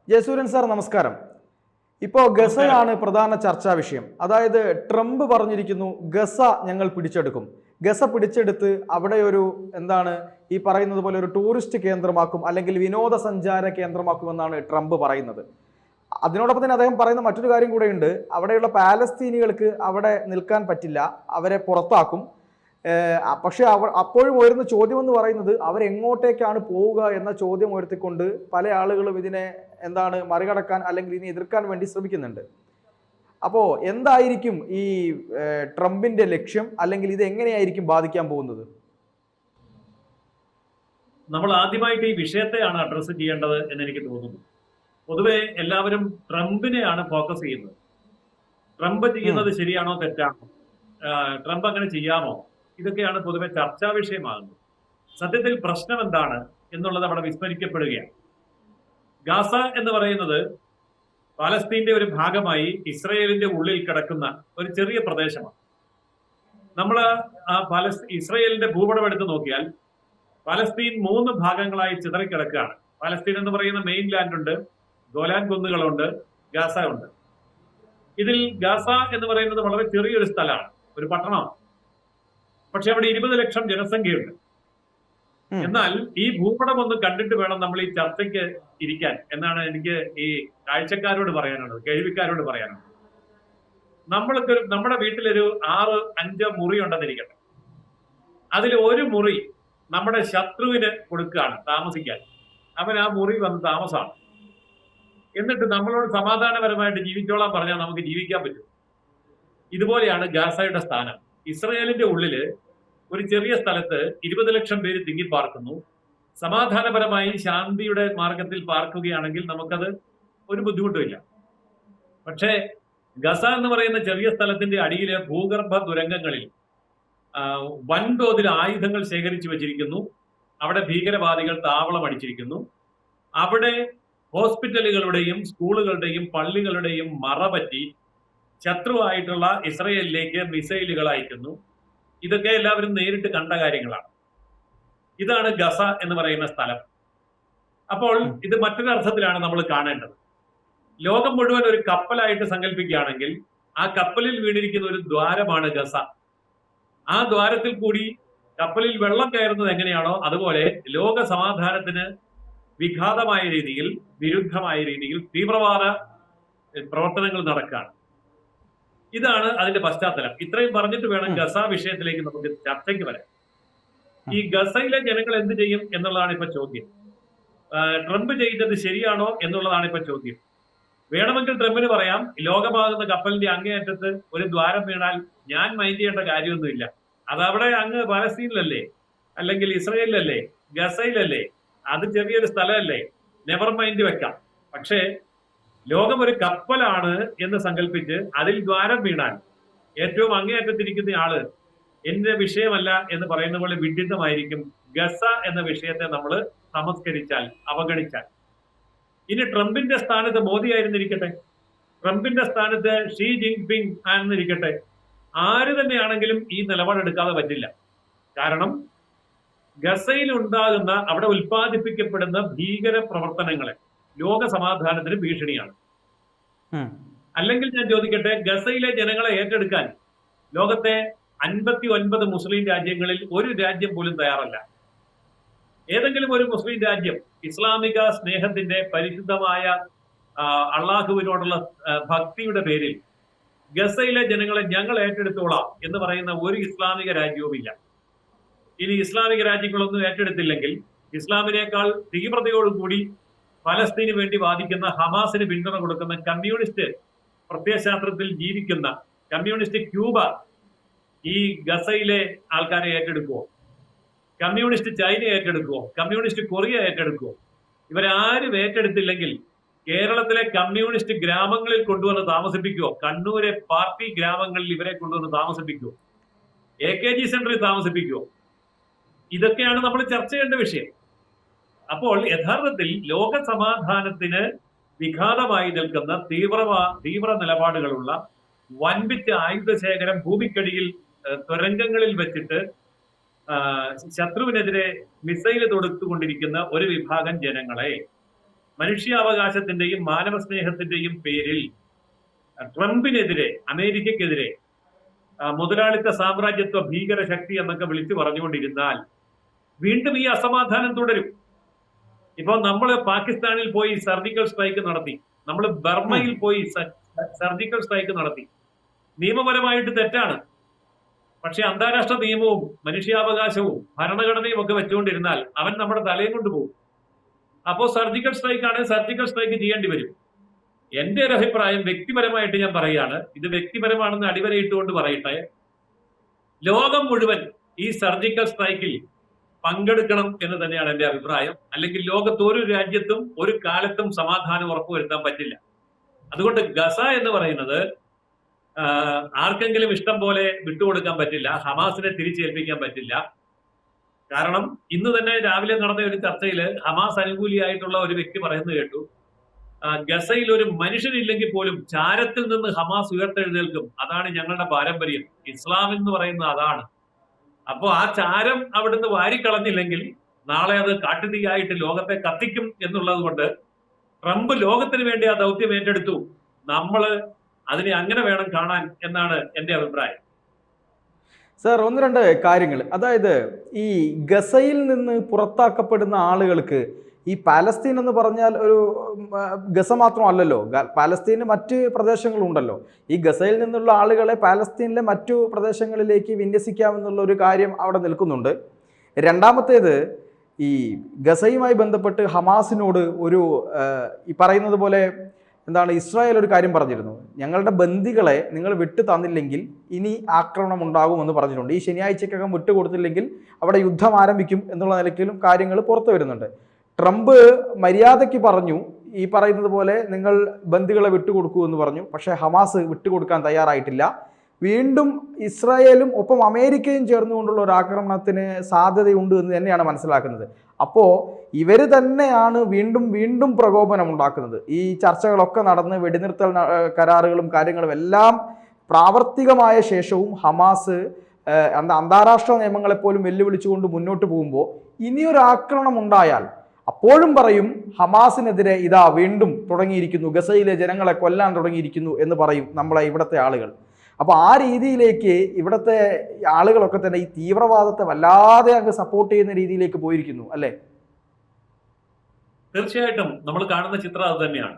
Jayasuryan sir നമസ്കാരം. ഇപ്പോൾ നമസ്കാരം. ഗസയാണ് പ്രധാന ചർച്ചാ വിഷയം. അതായത് ട്രംപ് പറഞ്ഞിരിക്കുന്നു ഗസ ഞങ്ങൾ പിടിച്ചെടുക്കും. ഗസ പിടിച്ചെടുത്ത് അവിടെ ഒരു ഈ പറയുന്നത് പോലെ ഒരു ടൂറിസ്റ്റ് കേന്ദ്രമാക്കും, അല്ലെങ്കിൽ വിനോദസഞ്ചാര കേന്ദ്രമാക്കുമെന്നാണ് ട്രംപ് പറയുന്നത്. അതിനോടൊപ്പം തന്നെ അദ്ദേഹം പറയുന്ന മറ്റൊരു കാര്യം കൂടെയുണ്ട്. അവിടെയുള്ള പാലസ്തീനികൾക്ക് അവിടെ നിൽക്കാൻ പറ്റില്ല, അവരെ പുറത്താക്കും. പക്ഷെ അപ്പോഴും ഉയരുന്ന ചോദ്യം എന്ന് പറയുന്നത് അവരെങ്ങോട്ടേക്കാണ് പോവുക എന്ന ചോദ്യം ഉയർത്തിക്കൊണ്ട് പല ആളുകളും ഇതിനെ മറികടക്കാൻ അല്ലെങ്കിൽ ഇതിനെ എതിർക്കാൻ വേണ്ടി ശ്രമിക്കുന്നുണ്ട്. അപ്പോൾ എന്തായിരിക്കും ഈ ട്രംപിന്റെ ലക്ഷ്യം, അല്ലെങ്കിൽ ഇത് എങ്ങനെയായിരിക്കും ബാധിക്കാൻ പോകുന്നത്? നമ്മൾ ആദ്യമായിട്ട് ഈ വിഷയത്തെയാണ് അഡ്രസ്സ് ചെയ്യേണ്ടത് എന്ന് എനിക്ക് തോന്നുന്നു. പൊതുവെ എല്ലാവരും ട്രംപിനെയാണ് ഫോക്കസ് ചെയ്യുന്നത്. ട്രംപ് ചെയ്യുന്നത് ശരിയാണോ തെറ്റാണോ, ട്രംപ് അങ്ങനെ ചെയ്യാമോ, ഇതൊക്കെയാണ് പൊതുവെ ചർച്ചാ വിഷയമാകുന്നത്. സത്യത്തിൽ പ്രശ്നം എന്താണ് എന്നുള്ളത് അവിടെ വിസ്മരിക്കപ്പെടുകയാണ്. ഗാസ എന്ന് പറയുന്നത് പാലസ്തീന്റെ ഒരു ഭാഗമായി ഇസ്രയേലിന്റെ ഉള്ളിൽ കിടക്കുന്ന ഒരു ചെറിയ പ്രദേശമാണ്. നമ്മൾ ഇസ്രയേലിന്റെ ഭൂപടം എടുത്ത് നോക്കിയാൽ പാലസ്തീൻ 3 ഭാഗങ്ങളായി ചിതറിക്കിടക്കുകയാണ്. പാലസ്തീൻ എന്ന് പറയുന്ന മെയിൻ ലാൻഡ് ഉണ്ട്, ഗോലാൻ കുന്നുകളുണ്ട്, ഗാസ ഉണ്ട്. ഇതിൽ ഗാസ എന്ന് പറയുന്നത് വളരെ ചെറിയൊരു സ്ഥലമാണ്, ഒരു പട്ടണമാണ്. പക്ഷെ അവിടെ 20 ലക്ഷം ജനസംഖ്യയുണ്ട്. എന്നാൽ ഈ ഭൂപടം ഒന്ന് കണ്ടിട്ട് വേണം നമ്മൾ ഈ ചർച്ചയ്ക്ക് ഇരിക്കാൻ എന്നാണ് എനിക്ക് ഈ കാഴ്ചക്കാരോട് പറയാനുള്ളത്, കേൾവിക്കാരോട് പറയാനുള്ളത്. നമ്മുടെ വീട്ടിലൊരു 6-5 മുറി ഉണ്ടെന്നിരിക്കട്ടെ. അതിൽ ഒരു മുറി നമ്മുടെ ശത്രുവിന് കൊടുക്കുകയാണ് താമസിക്കാൻ. അവൻ ആ മുറി വന്ന് താമസമാണ്. എന്നിട്ട് നമ്മളോട് സമാധാനപരമായിട്ട് ജീവിച്ചോളാൻ പറഞ്ഞാൽ നമുക്ക് ജീവിക്കാൻ പറ്റും. ഇതുപോലെയാണ് ഗാസയുടെ സ്ഥാനം. ഇസ്രയേലിന്റെ ഉള്ളില് ഒരു ചെറിയ സ്ഥലത്ത് 20 ലക്ഷം പേര് തിങ്ങിപ്പാർക്കുന്നു. സമാധാനപരമായി ശാന്തിയുടെ മാർഗത്തിൽ പാർക്കുകയാണെങ്കിൽ നമുക്കത് ഒരു ബുദ്ധിമുട്ടുമില്ല. പക്ഷേ ഗസ എന്ന് പറയുന്ന ചെറിയ സ്ഥലത്തിന്റെ അടിയിലെ ഭൂഗർഭ തുരങ്കങ്ങളിൽ വൻതോതിൽ ആയുധങ്ങൾ ശേഖരിച്ചു വെച്ചിരിക്കുന്നു. അവിടെ ഭീകരവാദികൾ താവളം അടിച്ചിരിക്കുന്നു. അവിടെ ഹോസ്പിറ്റലുകളുടെയും സ്കൂളുകളുടെയും പള്ളികളുടെയും മറപറ്റി ശത്രുവായിട്ടുള്ള ഇസ്രയേലിലേക്ക് മിസൈലുകൾ അയക്കുന്നു. ഇതൊക്കെ എല്ലാവരും നേരിട്ട് കണ്ട കാര്യങ്ങളാണ്. ഇതാണ് ഗസ എന്ന് പറയുന്ന സ്ഥലം. അപ്പോൾ ഇത് മറ്റൊരു അർത്ഥത്തിലാണ് നമ്മൾ കാണേണ്ടത്. ലോകം മുഴുവൻ ഒരു കപ്പലായിട്ട് സങ്കല്പിക്കുകയാണെങ്കിൽ ആ കപ്പലിൽ വീണിരിക്കുന്ന ഒരു ദ്വാരമാണ് ഗസ. ആ ദ്വാരത്തിൽ കൂടി കപ്പലിൽ വെള്ളം കയറുന്നത് എങ്ങനെയാണോ അതുപോലെ ലോക സമാധാനത്തിന് വിഘാതമായ രീതിയിൽ, വിരുദ്ധമായ രീതിയിൽ തീവ്രവാദ പ്രവർത്തനങ്ങൾ നടക്കുകയാണ്. ഇതാണ് അതിന്റെ പശ്ചാത്തലം. ഇത്രയും പറഞ്ഞിട്ട് വേണം ഗസ വിഷയത്തിലേക്ക് നമുക്ക് ചർച്ചയ്ക്ക് വരാൻ. ഈ ഗസയിലെ ജനങ്ങൾ എന്ത് ചെയ്യും എന്നുള്ളതാണ് ഇപ്പൊ ചോദ്യം. ട്രംപ് ചെയ്തത് ശരിയാണോ എന്നുള്ളതാണ് ഇപ്പൊ ചോദ്യം. വേണമെങ്കിൽ ട്രംപിന് പറയാം, ലോകമാകുന്ന കപ്പലിന്റെ അങ്ങേയറ്റത്ത് ഒരു ദ്വാരം വീണാൽ ഞാൻ മൈൻഡ് ചെയ്യേണ്ട കാര്യമൊന്നുമില്ല, അതവിടെ അങ്ങ് പാലസ്തീനിലല്ലേ, അല്ലെങ്കിൽ ഇസ്രയേലിലല്ലേ, ഗസയിലല്ലേ, അത് ചെറിയൊരു സ്ഥലമല്ലേ, നെവർ മൈൻഡ് വെക്കാം. പക്ഷേ ലോകം ഒരു കപ്പലാണ് എന്ന് സങ്കല്പിച്ച് അതിൽ ദ്വാരം വീണാൽ ഏറ്റവും അങ്ങേയറ്റത്തിരിക്കുന്ന ആള് എന്റെ വിഷയമല്ല എന്ന് പറയുന്ന പോലെ വിഡിത്തമായിരിക്കും ഗസ എന്ന വിഷയത്തെ നമ്മൾ സംസ്കരിച്ചാൽ, അവഗണിച്ചാൽ. ഇനി ട്രംപിന്റെ സ്ഥാനത്ത് മോദി ആയിരുന്നിരിക്കട്ടെ, ട്രംപിന്റെ സ്ഥാനത്ത് ഷീ ജിൻപിങ് ആയിരുന്നിരിക്കട്ടെ, ആര് തന്നെയാണെങ്കിലും ഈ നിലപാടെടുക്കാതെ പറ്റില്ല. കാരണം ഗസയിൽ ഉണ്ടാകുന്ന, അവിടെ ഉൽപ്പാദിപ്പിക്കപ്പെടുന്ന ഭീകര പ്രവർത്തനങ്ങളെ ലോക സമാധാനത്തിന് ഭീഷണിയാണ്. അല്ലെങ്കിൽ ഞാൻ ചോദിക്കട്ടെ, ഗസയിലെ ജനങ്ങളെ ഏറ്റെടുക്കാൻ ലോകത്തെ 59 മുസ്ലിം രാജ്യങ്ങളിൽ ഒരു രാജ്യം പോലും തയ്യാറല്ല. ഏതെങ്കിലും ഒരു മുസ്ലിം രാജ്യം ഇസ്ലാമിക സ്നേഹത്തിന്റെ പരിശുദ്ധമായ അള്ളാഹുവിനോടുള്ള ഭക്തിയുടെ പേരിൽ ഗസയിലെ ജനങ്ങളെ ഞങ്ങൾ ഏറ്റെടുത്തോളാം എന്ന് പറയുന്ന ഒരു ഇസ്ലാമിക രാജ്യവുമില്ല. ഇനി ഇസ്ലാമിക രാജ്യങ്ങളൊന്നും ഏറ്റെടുത്തില്ലെങ്കിൽ ഇസ്ലാമിനേക്കാൾ തീവ്രതയോടുകൂടി ഫലസ്തീന് വേണ്ടി വാദിക്കുന്ന, ഹമാസിന് പിന്തുണ കൊടുക്കുന്ന കമ്മ്യൂണിസ്റ്റ് പ്രത്യയശാസ്ത്രത്തിൽ ജീവിക്കുന്ന കമ്മ്യൂണിസ്റ്റ് ക്യൂബ ഈ ഗസയിലെ ആൾക്കാരെ ഏറ്റെടുക്കുമോ? കമ്മ്യൂണിസ്റ്റ് ചൈന ഏറ്റെടുക്കുമോ? കമ്മ്യൂണിസ്റ്റ് കൊറിയ ഏറ്റെടുക്കുമോ? ഇവരാരും ഏറ്റെടുത്തില്ലെങ്കിൽ കേരളത്തിലെ കമ്മ്യൂണിസ്റ്റ് ഗ്രാമങ്ങളിൽ കൊണ്ടുവന്ന് താമസിപ്പിക്കുമോ? കണ്ണൂരെ പാർട്ടി ഗ്രാമങ്ങളിൽ ഇവരെ കൊണ്ടുവന്ന് താമസിപ്പിക്കുമോ? AKG സെന്ററിൽ താമസിപ്പിക്കുമോ? ഇതൊക്കെയാണ് നമ്മൾ ചർച്ച ചെയ്യേണ്ട വിഷയം. അപ്പോൾ യഥാർത്ഥത്തിൽ ലോക സമാധാനത്തിന് വിഘാതമായി നിൽക്കുന്ന തീവ്ര നിലപാടുകളുള്ള വൻപിച്ച ആയുധശേഖരം ഭൂമിക്കടിയിൽ തുരങ്കങ്ങളിൽ വെച്ചിട്ട് ശത്രുവിനെതിരെ മിസൈൽ തൊടുത്തുകൊണ്ടിരിക്കുന്ന ഒരു വിഭാഗം ജനങ്ങളെ മനുഷ്യാവകാശത്തിന്റെയും മാനവ സ്നേഹത്തിന്റെയും പേരിൽ ട്രംപിനെതിരെ, അമേരിക്കക്കെതിരെ മുതലാളിത്ത സാമ്രാജ്യത്വ ഭീകര ശക്തി എന്നൊക്കെ വിളിച്ചു പറഞ്ഞുകൊണ്ടിരുന്നാൽ വീണ്ടും ഈ അസമാധാനം തുടരും. ഇപ്പൊ നമ്മൾ പാകിസ്ഥാനിൽ പോയി സർജിക്കൽ സ്ട്രൈക്ക് നടത്തി, നമ്മൾ ബർമയിൽ പോയി സർജിക്കൽ സ്ട്രൈക്ക് നടത്തി. നിയമപരമായിട്ട് തെറ്റാണ്. പക്ഷെ അന്താരാഷ്ട്ര നിയമവും മനുഷ്യാവകാശവും ഭരണഘടനയും ഒക്കെ വെച്ചുകൊണ്ടിരുന്നാൽ അവൻ നമ്മുടെ തലയും കൊണ്ടുപോകും. അപ്പോ സർജിക്കൽ സ്ട്രൈക്ക് ആണെങ്കിൽ സർജിക്കൽ സ്ട്രൈക്ക് ചെയ്യേണ്ടി വരും. എന്റെ ഒരു അഭിപ്രായം വ്യക്തിപരമായിട്ട് ഞാൻ പറയുകയാണ്, ഇത് വ്യക്തിപരമാണെന്ന് അടിവരയിട്ടുകൊണ്ട് പറയട്ടെ, ലോകം മുഴുവൻ ഈ സർജിക്കൽ സ്ട്രൈക്കിൽ പങ്കെടുക്കണം എന്ന് തന്നെയാണ് എന്റെ അഭിപ്രായം. അല്ലെങ്കിൽ ലോകത്ത് ഒരു രാജ്യത്തും ഒരു കാലത്തും സമാധാനം ഉറപ്പുവരുത്താൻ പറ്റില്ല. അതുകൊണ്ട് ഗസ എന്ന് പറയുന്നത് ആർക്കെങ്കിലും ഇഷ്ടം പോലെ വിട്ടുകൊടുക്കാൻ പറ്റില്ല, ഹമാസിനെ തിരിച്ചേൽപ്പിക്കാൻ പറ്റില്ല. കാരണം ഇന്ന് തന്നെ രാവിലെ നടന്ന ഒരു ചർച്ചയിൽ ഹമാസ് അനുകൂലിയായിട്ടുള്ള ഒരു വ്യക്തി പറയുന്നത് കേട്ടു, ഗസയിൽ ഒരു മനുഷ്യനില്ലെങ്കിൽ പോലും ചാരത്തിൽ നിന്ന് ഹമാസ് ഉയർത്തെഴുന്നേൽക്കും, അതാണ് ഞങ്ങളുടെ പാരമ്പര്യം, ഇസ്ലാം എന്ന് പറയുന്നത് അതാണ്. അപ്പോ ആ ചാരം അവിടുന്ന് വാരിക്കളഞ്ഞില്ലെങ്കിൽ നാളെ അത് കാട്ടുതീയായിട്ട് ലോകത്തെ കത്തിക്കും എന്നുള്ളത് കൊണ്ട് ട്രംപ് ലോകത്തിന് വേണ്ടി ആ ദൗത്യം ഏറ്റെടുത്തു. നമ്മള് അതിനെ അങ്ങനെ വേണം കാണാൻ എന്നാണ് എന്റെ അഭിപ്രായം. സർ, ഒന്ന് രണ്ട് കാര്യങ്ങൾ. അതായത് ഈ ഗസയിൽ നിന്ന് പുറത്താക്കപ്പെടുന്ന ആളുകൾക്ക് ഈ പാലസ്തീൻ എന്ന് പറഞ്ഞാൽ ഒരു ഗസ മാത്രമല്ലല്ലോ, പാലസ്തീന് മറ്റ് പ്രദേശങ്ങളുണ്ടല്ലോ. ഈ ഗസയിൽ നിന്നുള്ള ആളുകളെ പാലസ്തീനിലെ മറ്റു പ്രദേശങ്ങളിലേക്ക് വിന്യസിക്കാമെന്നുള്ള ഒരു കാര്യം അവിടെ നിൽക്കുന്നുണ്ട്. രണ്ടാമത്തേത്, ഈ ഗസയുമായി ബന്ധപ്പെട്ട് ഹമാസിനോട് ഒരു ഈ പറയുന്നത് പോലെ എന്താണ്, ഇസ്രായേൽ ഒരു കാര്യം പറഞ്ഞിരുന്നു, ഞങ്ങളുടെ ബന്ദികളെ നിങ്ങൾ വിട്ടു തന്നില്ലെങ്കിൽ ഇനി ആക്രമണം ഉണ്ടാകുമെന്ന് പറഞ്ഞിട്ടുണ്ട്. ഈ ശനിയാഴ്ചക്കകം വിട്ടുകൊടുത്തില്ലെങ്കിൽ അവിടെ യുദ്ധം ആരംഭിക്കും എന്നുള്ള നിലയ്ക്കും കാര്യങ്ങൾ പുറത്തു വരുന്നുണ്ട്. ട്രംപ് മര്യാദയ്ക്ക് പറഞ്ഞു, ഈ പറയുന്നത് പോലെ നിങ്ങൾ ബന്ദികളെ വിട്ടുകൊടുക്കൂ എന്ന് പറഞ്ഞു. പക്ഷേ ഹമാസ് വിട്ടുകൊടുക്കാൻ തയ്യാറായിട്ടില്ല. വീണ്ടും ഇസ്രായേലും ഒപ്പം അമേരിക്കയും ചേർന്നുകൊണ്ടുള്ള ഒരു ആക്രമണത്തിന് സാധ്യതയുണ്ട് എന്ന് തന്നെയാണ് മനസ്സിലാക്കുന്നത്. അപ്പോൾ ഇവർ തന്നെയാണ് വീണ്ടും വീണ്ടും പ്രകോപനം ഉണ്ടാക്കുന്നത്. ഈ ചർച്ചകളൊക്കെ നടന്ന് വെടിനിർത്തൽ കരാറുകളും കാര്യങ്ങളും എല്ലാം പ്രാവർത്തികമായ ശേഷവും ഹമാസ് അന്താരാഷ്ട്ര നിയമങ്ങളെപ്പോലും വെല്ലുവിളിച്ചുകൊണ്ട് മുന്നോട്ട് പോകുമ്പോൾ ഇനിയൊരു ആക്രമണം ഉണ്ടായാൽ അപ്പോഴും പറയും ഹമാസിനെതിരെ ഇതാ വീണ്ടും തുടങ്ങിയിരിക്കുന്നു, ഗസയിലെ ജനങ്ങളെ കൊല്ലാൻ തുടങ്ങിയിരിക്കുന്നു എന്ന് പറയും നമ്മളെ ഇവിടുത്തെ ആളുകൾ. അപ്പോൾ ആ രീതിയിലേക്ക് ഇവിടുത്തെ ആളുകളൊക്കെ തന്നെ ഈ തീവ്രവാദത്തെ വല്ലാതെ അങ്ങ് സപ്പോർട്ട് ചെയ്യുന്ന രീതിയിലേക്ക് പോയിരിക്കുന്നു അല്ലേ? തീർച്ചയായിട്ടും നമ്മൾ കാണുന്ന ചിത്രം അത് തന്നെയാണ്.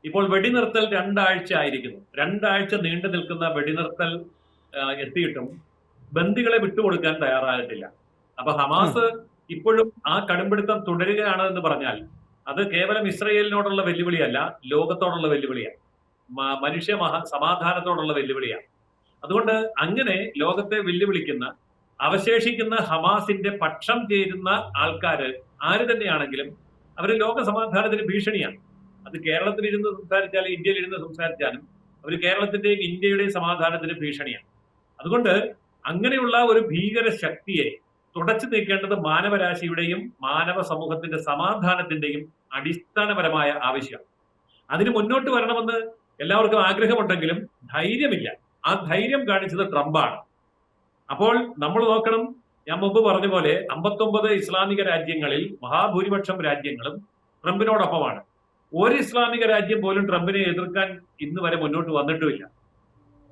ഇപ്പോൾ വെടിനിർത്തൽ 2 ആഴ്ച ആയിരിക്കുന്നു. 2 ആഴ്ച നീണ്ടു നിൽക്കുന്ന വെടിനിർത്തൽ എത്തിയിട്ടും ബന്ദികളെ വിട്ടുകൊടുക്കാൻ തയ്യാറായിട്ടില്ല. അപ്പൊ ഹമാസ് ഇപ്പോഴും ആ കടുംപിടുത്തം തുടരുകയാണ് എന്ന് പറഞ്ഞാൽ അത് കേവലം ഇസ്രയേലിനോടുള്ള വെല്ലുവിളിയല്ല, ലോകത്തോടുള്ള വെല്ലുവിളിയാണ്, മനുഷ്യ സമാധാനത്തോടുള്ള വെല്ലുവിളിയാണ്. അതുകൊണ്ട് അങ്ങനെ ലോകത്തെ വെല്ലുവിളിക്കുന്ന അവശേഷിക്കുന്ന ഹമാസിന്റെ പക്ഷം ചേരുന്ന ആൾക്കാര് ആര് തന്നെയാണെങ്കിലും അവർ ലോക സമാധാനത്തിന് ഭീഷണിയാണ്. അത് കേരളത്തിലിരുന്ന് സംസാരിച്ചാലും ഇന്ത്യയിലിരുന്ന് സംസാരിച്ചാലും അവർ കേരളത്തിന്റെയും ഇന്ത്യയുടെയും സമാധാനത്തിന് ഭീഷണിയാണ്. അതുകൊണ്ട് അങ്ങനെയുള്ള ഒരു ഭീകര ശക്തിയെ തുടച്ചു നീക്കേണ്ടത് മാനവരാശിയുടെയും മാനവ സമൂഹത്തിന്റെ സമാധാനത്തിന്റെയും അടിസ്ഥാനപരമായ ആവശ്യമാണ്. അതിന് മുന്നോട്ട് വരണമെന്ന് എല്ലാവർക്കും ആഗ്രഹമുണ്ടെങ്കിലും ധൈര്യമില്ല. ആ ധൈര്യം കാണിച്ചത് ട്രംപാണ്. അപ്പോൾ നമ്മൾ നോക്കണം, ഞാൻ മുമ്പ് പറഞ്ഞ പോലെ 59 ഇസ്ലാമിക രാജ്യങ്ങളിൽ മഹാഭൂരിപക്ഷം രാജ്യങ്ങളും ട്രംപിനോടൊപ്പമാണ്. ഒരു ഇസ്ലാമിക രാജ്യം പോലും ട്രംപിനെ എതിർക്കാൻ ഇന്ന് വരെ മുന്നോട്ട് വന്നിട്ടുമില്ല.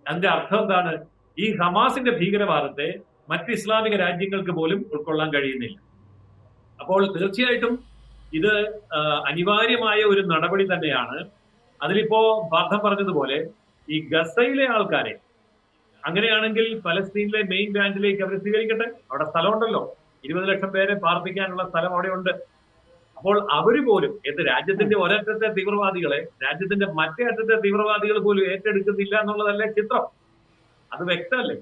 അതിന്റെ അർത്ഥം എന്താണ്? ഈ ഹമാസിന്റെ ഭീകരവാദത്തെ മറ്റ് ഇസ്ലാമിക രാജ്യങ്ങൾക്ക് പോലും ഉൾക്കൊള്ളാൻ കഴിയുന്നില്ല. അപ്പോൾ തീർച്ചയായിട്ടും ഇത് അനിവാര്യമായ ഒരു നടപടി തന്നെയാണ്. അതിലിപ്പോ പാർത്ഥം പറഞ്ഞതുപോലെ ഈ ഗസയിലെ ആൾക്കാരെ അങ്ങനെയാണെങ്കിൽ പലസ്തീനിലെ മെയിൻ ലാൻഡിലേക്ക് അവർ സ്വീകരിക്കട്ടെ. അവിടെ സ്ഥലമുണ്ടല്ലോ, 20 ലക്ഷം പേരെ പാർപ്പിക്കാനുള്ള സ്ഥലം അവിടെ ഉണ്ട്. അപ്പോൾ അവര് പോലും രാജ്യത്തിന്റെ ഒരറ്റത്തെ തീവ്രവാദികളെ രാജ്യത്തിന്റെ മറ്റേ അറ്റത്തെ തീവ്രവാദികൾ പോലും ഏറ്റെടുക്കുന്നില്ല എന്നുള്ളതല്ലേ ചിത്രം? അത് വ്യക്തമല്ലേ?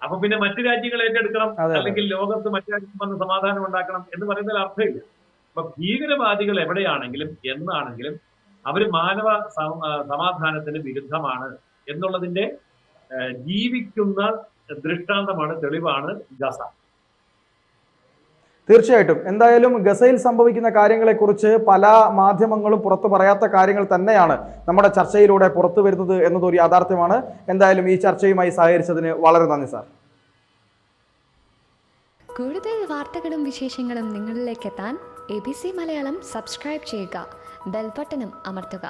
അപ്പൊ പിന്നെ മറ്റു രാജ്യങ്ങൾ ഏറ്റെടുക്കണം, അല്ലെങ്കിൽ ലോകത്ത് മറ്റു രാജ്യം വന്ന് സമാധാനം ഉണ്ടാക്കണം എന്ന് പറയുന്നതിൽ അർത്ഥമില്ല. അപ്പൊ ഭീകരവാദികൾ എവിടെയാണെങ്കിലും എന്നാണെങ്കിലും അവര് മാനവ സമാധാനത്തിന് വിരുദ്ധമാണ് എന്നുള്ളതിന്റെ ജീവിക്കുന്ന ദൃഷ്ടാന്തമാണ്, തെളിവാണ് ഗസ. തീർച്ചയായിട്ടും. എന്തായാലും ഗസയിൽ സംഭവിക്കുന്ന കാര്യങ്ങളെക്കുറിച്ച് പല മാധ്യമങ്ങളും പുറത്തു പറയാത്ത കാര്യങ്ങൾ തന്നെയാണ് നമ്മുടെ ചർച്ചയിലൂടെ പുറത്തു വരുന്നത് എന്നതൊരു യാഥാർത്ഥ്യമാണ്. എന്തായാലും ഈ ചർച്ചയുമായി സഹകരിച്ചതിന് വളരെ നന്ദി സാർ. കൂടുതൽ വാർത്തകളും വിശേഷങ്ങളും നിങ്ങളിലേക്ക് എത്താൻ ABC മലയാളം സബ്സ്ക്രൈബ് ചെയ്യുക. ബെൽബട്ടനും അമർത്തുക.